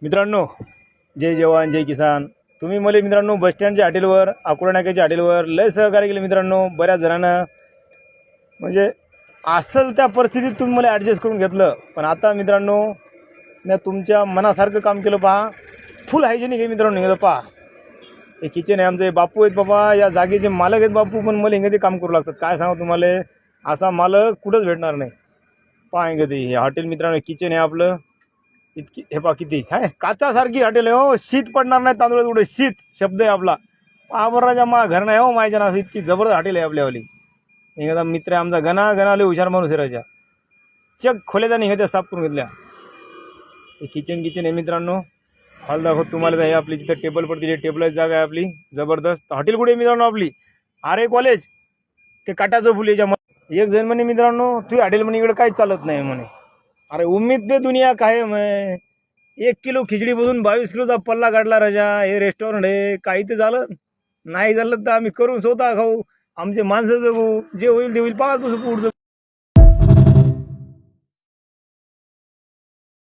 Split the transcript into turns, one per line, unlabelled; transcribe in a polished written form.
मित्रांनो, जय जवान जय किसान. तुम्ही मला मित्रांनो बसस्टँडच्या हॉटेलवर, अकोला नाक्याच्या हॉटेलवर लय सहकार्य केले मित्रांनो. बऱ्याच जणांना म्हणजे असल त्या परिस्थितीत तुम्ही मला ॲडजस्ट करून घेतलं. पण आता मित्रांनो मी तुमच्या मनासारखं काम केलं. पहा, फुल हायजेनिक आहे मित्रांनो. हे पहा, हे किचन आहे आमचे. बापू आहेत बाबा, या जागेचे मालक आहेत बापू. पण मला हिंगती काम करू लागतात. काय सांगू तुम्हाला, असा मालक कुठंच भेटणार नाही. पहा हिंगती हे हॉटेल मित्रांनो, किचन आहे आपलं. इतकी हे पहा किती आहे, काचासारखी हॉटेल आहे हो. शीत पडणार नाही तांदूळ एवढे शीत शब्द आहे आपला. राजा मा घर नाही हो मायच्या ना, असं इतकी जबरदस्त हॉटेल आहे आपल्यावाली. एखादा मित्र आहे आमचा गणा गणाले हुशार माणूस आहे राजा. चक खोल्याचा निघत्या साफ करून घेतल्या. हे किचन आहे मित्रांनो. हॉल दाखवत तुम्हाला. हे आपली जिथं टेबल पडते टेबलाची जागा आहे आपली जबरदस्त. हॉटेल कुठे आहे मित्रांनो आपली? आरे कॉलेज ते काटाचं फुल याच्यामध्ये. एक जण म्हणे मित्रांनो तू हॉटेल म्हणे इकडे काहीच चालत नाही म्हणे. अरे उम्मीद पे दुनिया काय मैं 1 किलो खिचडी बसून 22 किलोचा पल्ला काढला राजा. हे रेस्टॉरंट आहे. काही ते झालं नाही झालं तर आम्ही करून स्वतः खाऊ, आमचे माणसं जगू. जे होईल ते होईल. पाच पुढचं